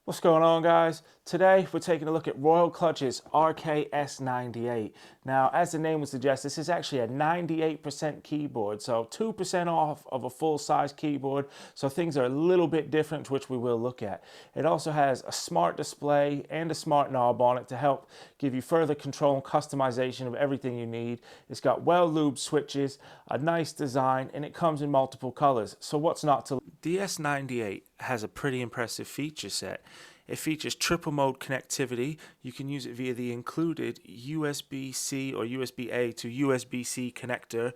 What's going on, guys? Today we're taking a look at Royal Kludge's RK S98. Now, as the name would suggest, this is actually a 98% keyboard, so 2% off of a full-size keyboard, so things are a little bit different, which we will look at. It also has a smart display and a smart knob on it to help give you further control and customization of everything you need. It's got well-lubed switches, a nice design, and it comes in multiple colors, so what's not to... The S98 has a pretty impressive feature set. It features triple mode connectivity. You can use it via the included USB-C or USB-A to USB-C connector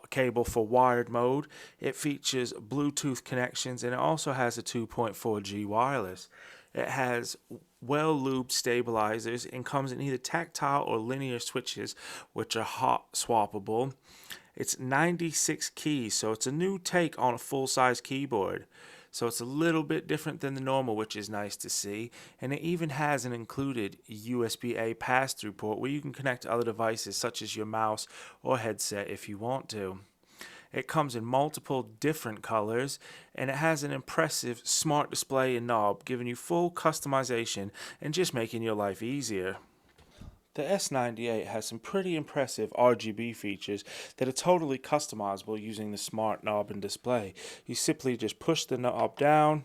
cable for wired mode. It features Bluetooth connections, and it also has a 2.4G wireless. It has well-lubed stabilizers and comes in either tactile or linear switches, which are hot swappable. It's 96 keys, so it's a new take on a full-size keyboard. So it's a little bit different than the normal, which is nice to see. And it even has an included USB-A pass-through port where you can connect to other devices such as your mouse or headset if you want to. It comes in multiple different colors, and it has an impressive smart display and knob, giving you full customization and just making your life easier. The S98 has some pretty impressive RGB features that are totally customizable using the smart knob and display. You simply just push the knob down,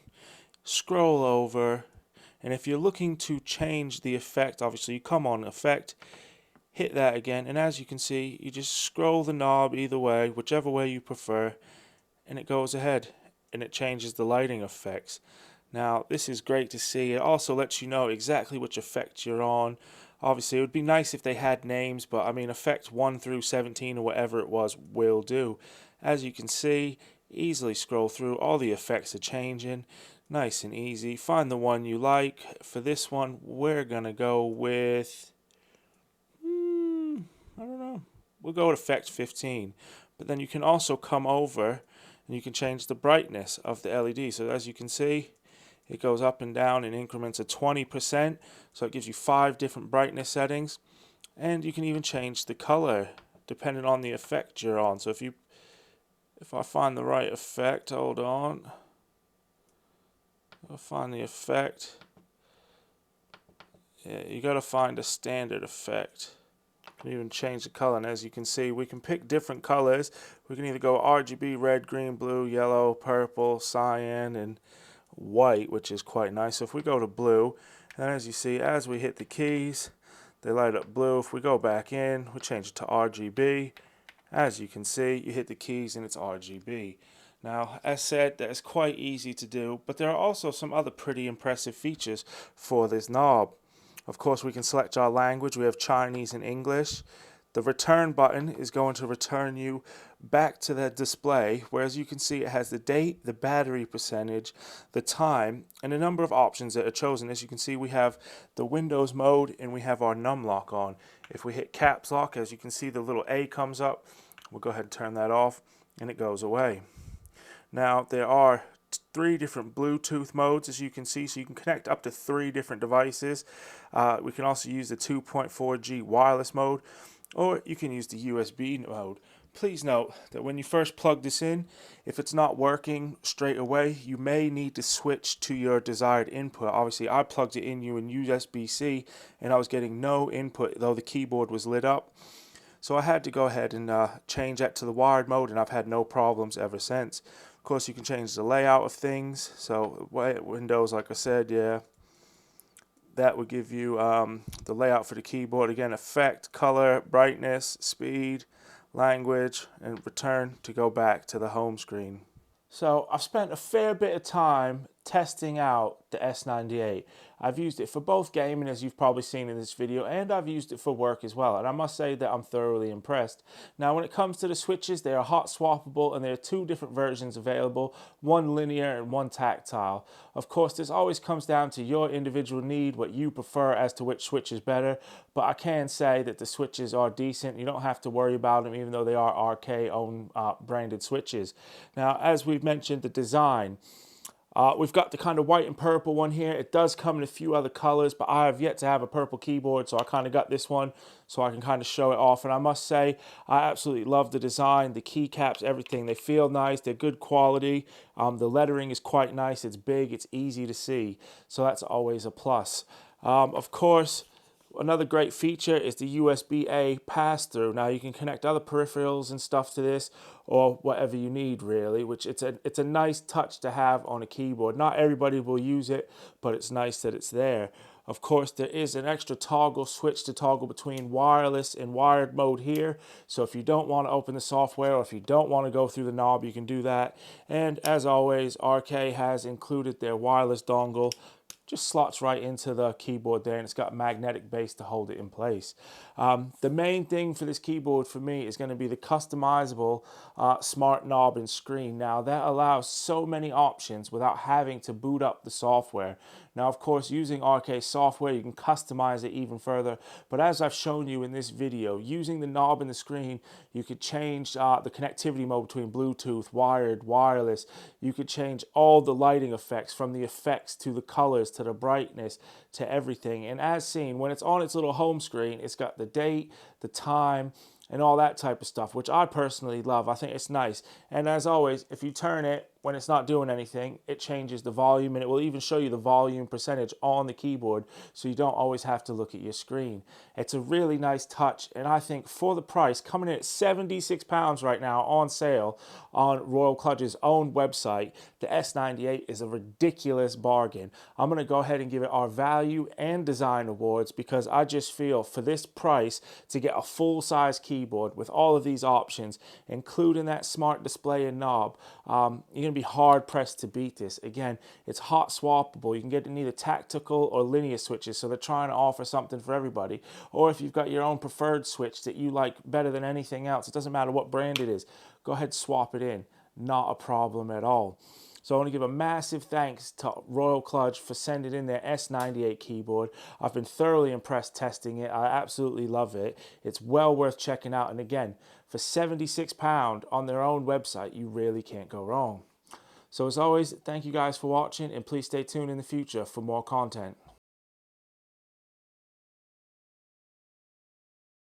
scroll over, and if you're looking to change the effect, obviously you come on effect, hit that again, and as you can see, you just scroll the knob either way, whichever way you prefer, and it goes ahead and it changes the lighting effects. Now, this is great to see. It also lets you know exactly which effect you're on. Obviously, it would be nice if they had names, but I mean, effect 1 through 17 or whatever it was will do. As you can see, easily scroll through. All the effects are changing. Nice and easy. Find the one you like. For this one, we're going to go with... I don't know. We'll go with effect 15. But then you can also come over and you can change the brightness of the LED. So as you can see, it goes up and down in increments of 20%, so it gives you 5 different brightness settings, and you can even change the color depending on the effect you're on. So if I find the right effect, hold on, I'll find the effect. Yeah, you got to find a standard effect. You can even change the color, and as you can see, we can pick different colors. We can either go RGB, red, green, blue, yellow, purple, cyan, and white, which is quite nice. So if we go to blue, and as you see, as we hit the keys, they light up blue. If we go back in, we change it to RGB. As you can see, you hit the keys and it's RGB. Now, as said, that is quite easy to do, but there are also some other pretty impressive features for this knob. Of course, we can select our language. We have Chinese and English. The return button is going to return you back to the display, whereas you can see it has the date, the battery percentage, the time, and a number of options that are chosen. As you can see, we have the Windows mode and we have our num lock on. If we hit caps lock, as you can see, the little A comes up. We'll go ahead and turn that off and it goes away. Now, there are 3 different Bluetooth modes, as you can see, so you can connect up to 3 different devices. We can also use the 2.4G wireless mode, or you can use the USB mode. Please note that when you first plug this in, if it's not working straight away, you may need to switch to your desired input. Obviously, I plugged it in USB-C and I was getting no input, though the keyboard was lit up. So I had to go ahead and change that to the wired mode, and I've had no problems ever since. Of course, you can change the layout of things. So Windows, like I said, yeah, that would give you the layout for the keyboard. Again, effect, color, brightness, speed, language, and return to go back to the home screen. So I've spent a fair bit of time testing out the S98. I've used it for both gaming, as you've probably seen in this video, and I've used it for work as well, and I must say that I'm thoroughly impressed. Now, when it comes to the switches, they are hot swappable, and there are 2 different versions available, one linear and one tactile. Of course, this always comes down to your individual need, what you prefer as to which switch is better, but I can say that the switches are decent. You don't have to worry about them, even though they are RK owned branded switches. Now, as we've mentioned, the design. We've got the kind of white and purple one here. It does come in a few other colors, but I have yet to have a purple keyboard, so I kind of got this one so I can kind of show it off. And I must say, I absolutely love the design, the keycaps, everything. They feel nice, they're good quality. The lettering is quite nice, it's big, it's easy to see, so that's always a plus. Of course, another great feature is the USB-A pass-through. Now you can connect other peripherals and stuff to this, or whatever you need really, which it's a nice touch to have on a keyboard. Not everybody will use it, but it's nice that it's there. Of course, there is an extra toggle switch to toggle between wireless and wired mode here. So if you don't want to open the software, or if you don't want to go through the knob, you can do that. And as always, RK has included their wireless dongle. Just slots right into the keyboard there, and it's got a magnetic base to hold it in place. The main thing for this keyboard for me is going to be the customizable smart knob and screen. Now that allows so many options without having to boot up the software. Now of course, using RK software you can customize it even further, but as I've shown you in this video, using the knob and the screen, you could change the connectivity mode between Bluetooth, wired, wireless. You could change all the lighting effects, from the effects to the colors to the brightness to everything. And as seen, when it's on its little home screen, it's got the date, the time, and all that type of stuff, which I personally love. I think it's nice. And as always, if you turn it when it's not doing anything, it changes the volume, and it will even show you the volume percentage on the keyboard, so you don't always have to look at your screen. It's a really nice touch, and I think for the price, coming in at £76 right now on sale on Royal Kludge's own website, the S98 is a ridiculous bargain. I'm going to go ahead and give it our value and design awards, because I just feel for this price, to get a full-size keyboard with all of these options, including that smart display and knob, you're going to be hard pressed to beat this. Again, it's hot swappable. You can get it in either tactical or linear switches, so they're trying to offer something for everybody. Or if you've got your own preferred switch that you like better than anything else, it doesn't matter what brand it is, go ahead, swap it in. Not a problem at all. So I want to give a massive thanks to Royal Kludge for sending in their S98 keyboard. I've been thoroughly impressed testing it. I absolutely love it. It's well worth checking out. And again, for £76 on their own website, you really can't go wrong. So as always, thank you guys for watching, and please stay tuned in the future for more content.